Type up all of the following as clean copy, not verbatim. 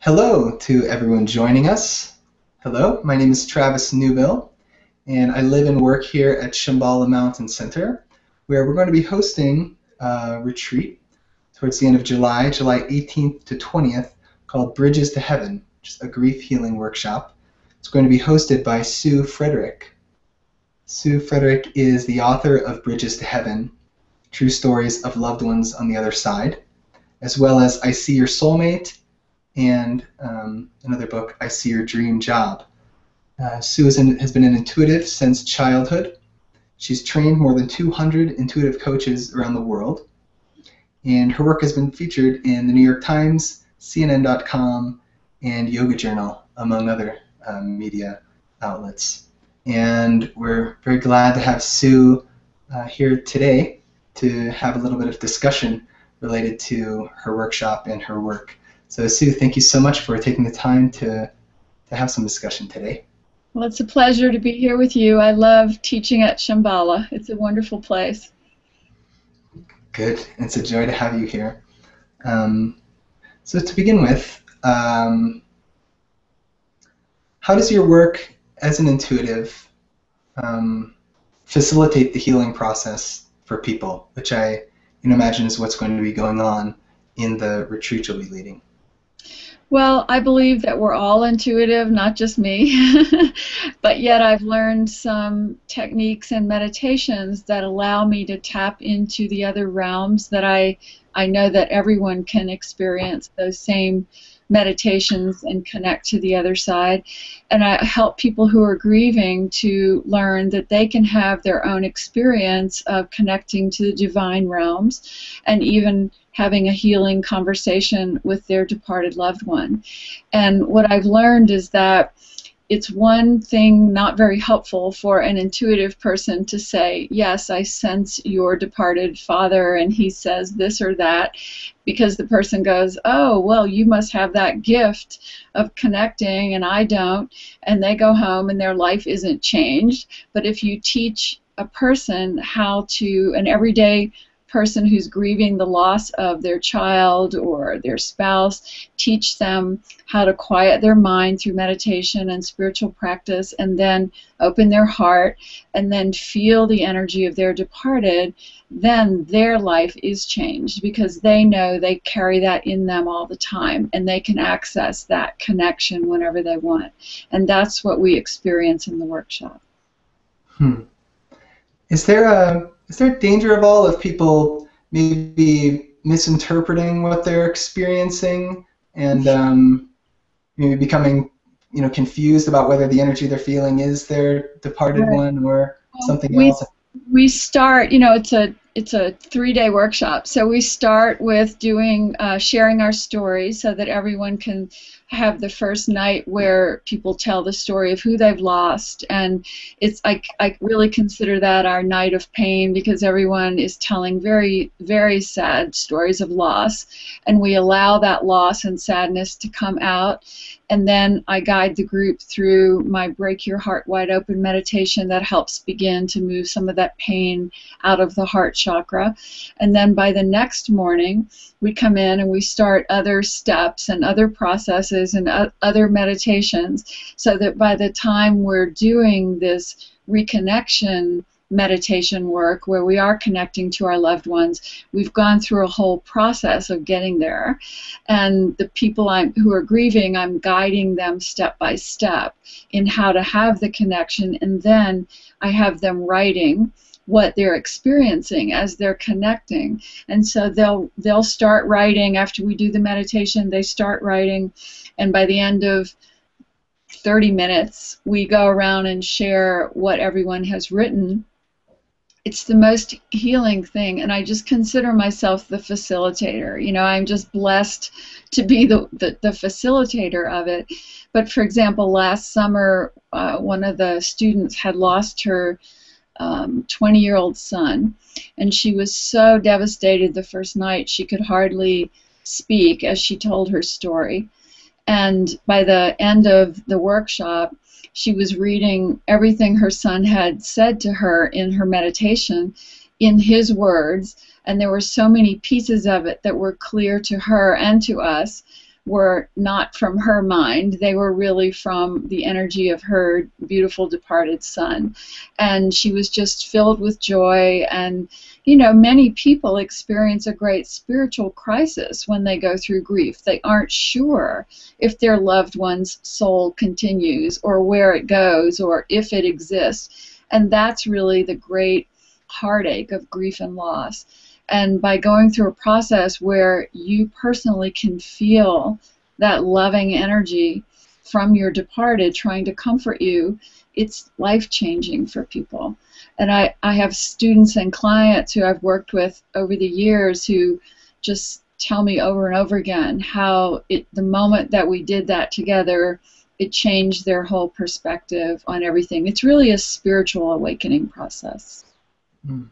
Hello to everyone joining us. Hello, my name is Travis Newbill, and I live and work here at Shambhala Mountain Center, where we're going to be hosting a retreat towards the end of July, July 18th to 20th, called Bridges to Heaven, which is a grief healing workshop. It's going to be hosted by Sue Frederick. Sue Frederick is the author of Bridges to Heaven, True Stories of Loved Ones on the Other Side, as well as I See Your Soulmate, and another book, I See Your Dream Job. Sue has been an intuitive since childhood. She's trained more than 200 intuitive coaches around the world, and her work has been featured in the New York Times, CNN.com, and Yoga Journal, among other media outlets. And we're very glad to have Sue here today to have a little bit of discussion related to her workshop and her work. So Sue, thank you so much for taking the time to have some discussion today. Well, it's a pleasure to be here with you. I love teaching at Shambhala. It's a wonderful place. Good. It's a joy to have you here. So to begin with, how does your work as an intuitive facilitate the healing process for people, which I imagine is what's going to be going on in the retreat you'll be leading? Well, I believe that we're all intuitive, not just me, but yet I've learned some techniques and meditations that allow me to tap into the other realms that I know that everyone can experience those same meditations and connect to the other side. And I help people who are grieving to learn that they can have their own experience of connecting to the divine realms and even having a healing conversation with their departed loved one. And what I've learned is that it's one thing not very helpful for an intuitive person to say, yes, I sense your departed father and he says this or that, because the person goes, oh, well, you must have that gift of connecting and I don't, and they go home and their life isn't changed. But if you teach a person how to, an everyday person who's grieving the loss of their child or their spouse, teach them how to quiet their mind through meditation and spiritual practice, and then open their heart and then feel the energy of their departed, then their life is changed because they know they carry that in them all the time and they can access that connection whenever they want. And that's what we experience in the workshop. Is there a danger of all of people maybe misinterpreting what they're experiencing and maybe becoming confused about whether the energy they're feeling is their departed one or something else? We start, it's a 3-day workshop. So we start with doing sharing our stories so that everyone can have the first night where people tell the story of who they've lost, and it's I really consider that our night of pain because everyone is telling very, very sad stories of loss, and we allow that loss and sadness to come out. And then I guide the group through my Break Your Heart Wide Open meditation that helps begin to move some of that pain out of the heart chakra. And then by the next morning, we come in and we start other steps and other processes and other meditations so that by the time we're doing this reconnection meditation work where we are connecting to our loved ones, we've gone through a whole process of getting there. And the people who are grieving, I'm guiding them step by step in how to have the connection, and then I have them writing what they're experiencing as they're connecting. And so they'll start writing after we do the meditation. They start writing, and by the end of 30 minutes we go around and share what everyone has written. It's the most healing thing, and I just consider myself the facilitator. I'm just blessed to be the facilitator of it. But for example, last summer, one of the students had lost her 20-year-old son, and she was so devastated the first night she could hardly speak as she told her story. And by the end of the workshop, she was reading everything her son had said to her in her meditation in his words, and there were so many pieces of it that were clear to her and to us, were not from her mind. They were really from the energy of her beautiful departed son. And she was just filled with joy. And, you know, many people experience a great spiritual crisis when they go through grief. They aren't sure if their loved one's soul continues or where it goes or if it exists. And that's really the great heartache of grief and loss. And by going through a process where you personally can feel that loving energy from your departed trying to comfort you, it's life-changing for people. And I have students and clients who I've worked with over the years who just tell me over and over again how the moment that we did that together, it changed their whole perspective on everything. It's really a spiritual awakening process. Mm.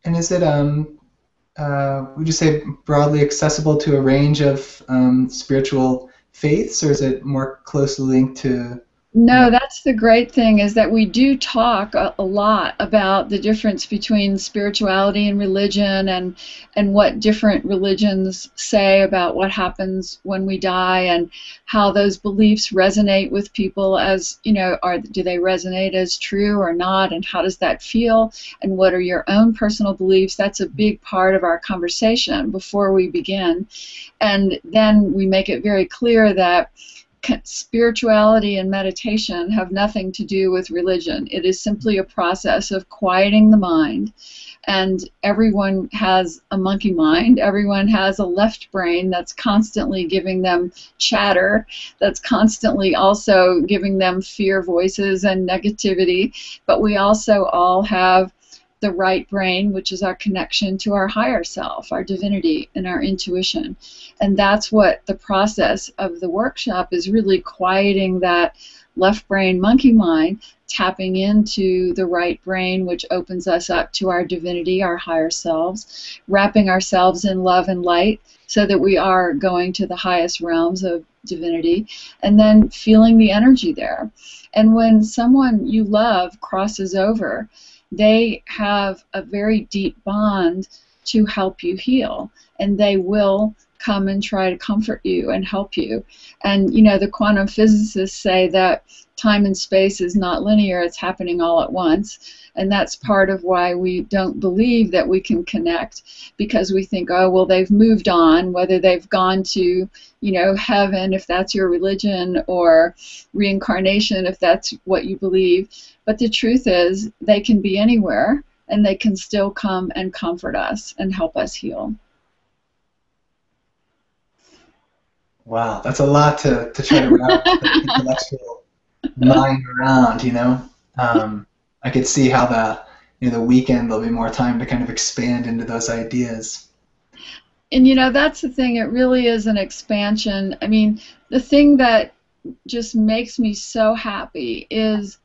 And is it, would you say, broadly accessible to a range of spiritual faiths, or is it more closely linked to? No, that's the great thing, is that we do talk a lot about the difference between spirituality and religion, and what different religions say about what happens when we die, and how those beliefs resonate with people as, you know, do they resonate as true or not, and how does that feel, and what are your own personal beliefs. That's a big part of our conversation before we begin. And then we make it very clear that spirituality and meditation have nothing to do with religion. It is simply a process of quieting the mind. And everyone has a monkey mind. Everyone has a left brain that's constantly giving them chatter, that's constantly also giving them fear voices and negativity. But we also all have the right brain, which is our connection to our higher self, our divinity, and our intuition. And that's what the process of the workshop is, really quieting that left brain monkey mind, tapping into the right brain, which opens us up to our divinity, our higher selves, wrapping ourselves in love and light so that we are going to the highest realms of divinity, and then feeling the energy there. And when someone you love crosses over, they have a very deep bond to help you heal, and they will come and try to comfort you and help you. And you know, the quantum physicists say that time and space is not linear, it's happening all at once. And that's part of why we don't believe that we can connect, because we think, oh, well, they've moved on, whether they've gone to, you know, heaven, if that's your religion, or reincarnation, if that's what you believe. But the truth is, they can be anywhere, and they can still come and comfort us and help us heal. Wow, that's a lot to try to wrap the intellectual mind around, you know. I could see how the weekend there'll be more time to kind of expand into those ideas. And you know, that's the thing, it really is an expansion. I mean, the thing that just makes me so happy is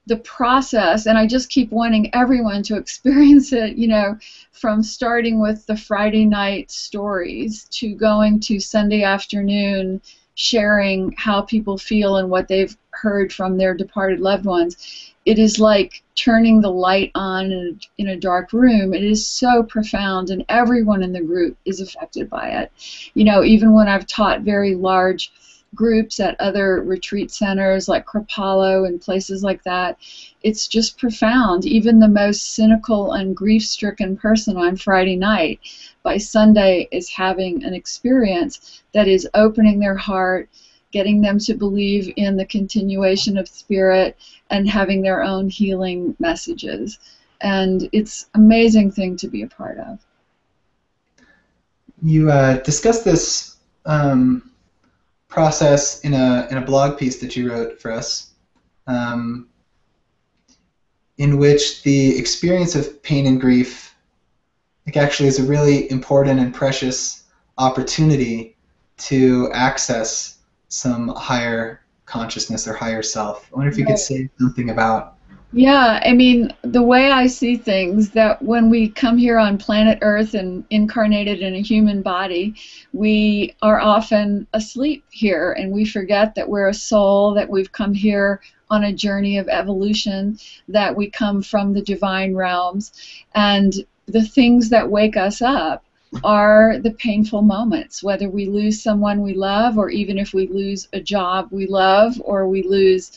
the process, and I just keep wanting everyone to experience it, you know, from starting with the Friday night stories to going to Sunday afternoon sharing how people feel and what they've heard from their departed loved ones. It is like turning the light on in a dark room. It is so profound, and everyone in the group is affected by it. You know, even when I've taught very large groups at other retreat centers like Kripalu and places like that, it's just profound. Even the most cynical and grief-stricken person on Friday night, by Sunday, is having an experience that is opening their heart, getting them to believe in the continuation of spirit, and having their own healing messages. And it's an amazing thing to be a part of. You discussed this process in a blog piece that you wrote for us, in which the experience of pain and grief, like, actually is a really important and precious opportunity to access some higher consciousness or higher self. I wonder if you could say something about. Yeah, I mean, the way I see things, that when we come here on planet Earth and incarnated in a human body, we are often asleep here, and we forget that we're a soul, that we've come here on a journey of evolution, that we come from the divine realms, and the things that wake us up are the painful moments, whether we lose someone we love, or even if we lose a job we love, or we lose,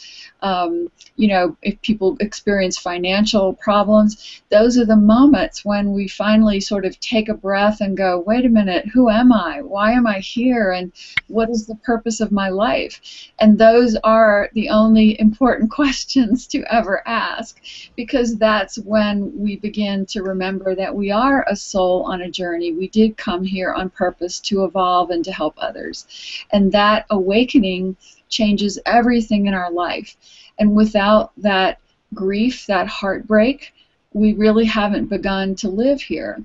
if people experience financial problems. Those are the moments when we finally sort of take a breath and go, wait a minute, who am I? Why am I here? And what is the purpose of my life? And those are the only important questions to ever ask, because that's when we begin to remember that we are a soul on a journey. We did come here on purpose to evolve and to help others. And that awakening changes everything in our life. And without that grief, that heartbreak, we really haven't begun to live here.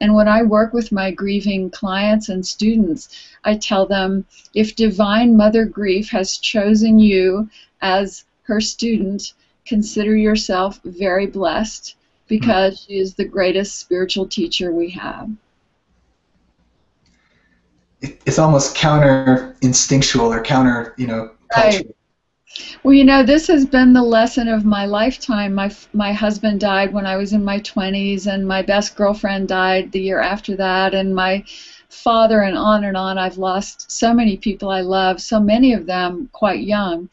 And when I work with my grieving clients and students, I tell them, if Divine Mother Grief has chosen you as her student, consider yourself very blessed, because she is the greatest spiritual teacher we have. It's almost counter instinctual or counter, cultural. Right. Well, this has been the lesson of my lifetime. My husband died when I was in my 20s, and my best girlfriend died the year after that, and my father, and on and on. I've lost so many people I love, so many of them quite young.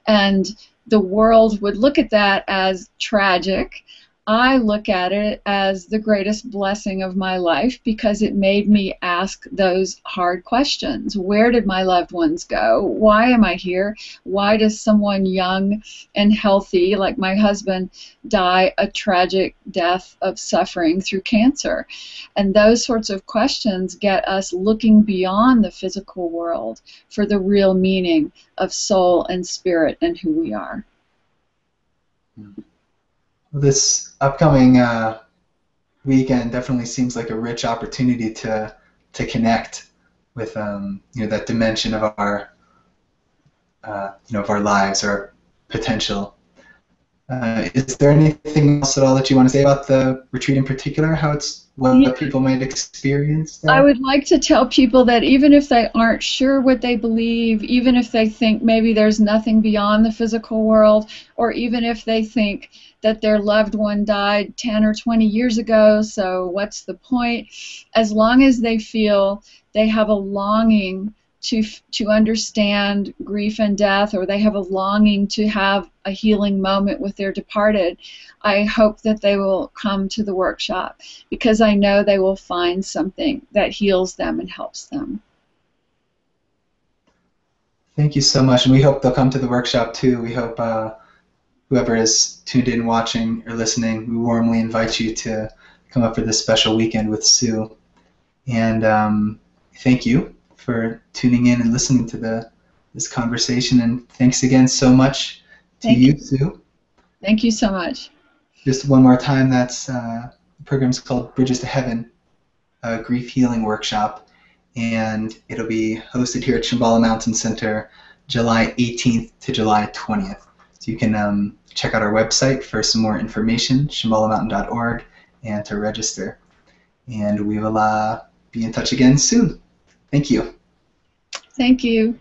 And the world would look at that as tragic. I look at it as the greatest blessing of my life, because it made me ask those hard questions. Where did my loved ones go? Why am I here? Why does someone young and healthy, like my husband, die a tragic death of suffering through cancer? And those sorts of questions get us looking beyond the physical world for the real meaning of soul and spirit and who we are. This upcoming weekend definitely seems like a rich opportunity to connect with that dimension of our of our lives, our potential. Is there anything else at all that you want to say about the retreat in particular? What people might experience there? I would like to tell people that even if they aren't sure what they believe, even if they think maybe there's nothing beyond the physical world, or even if they think that their loved one died 10 or 20 years ago, so what's the point? As long as they feel they have a longing to understand grief and death, or they have a longing to have a healing moment with their departed, I hope that they will come to the workshop, because I know they will find something that heals them and helps them. Thank you so much, and we hope they'll come to the workshop too. We hope whoever is tuned in, watching, or listening, we warmly invite you to come up for this special weekend with Sue. And thank you for tuning in and listening to this conversation, and thanks again so much to you, Sue. Thank you so much. Just one more time, the program's called Bridges to Heaven, a grief healing workshop, and it'll be hosted here at Shambhala Mountain Center July 18th to July 20th. So you can check out our website for some more information, shambhalamountain.org, and to register. And we will be in touch again soon. Thank you. Thank you.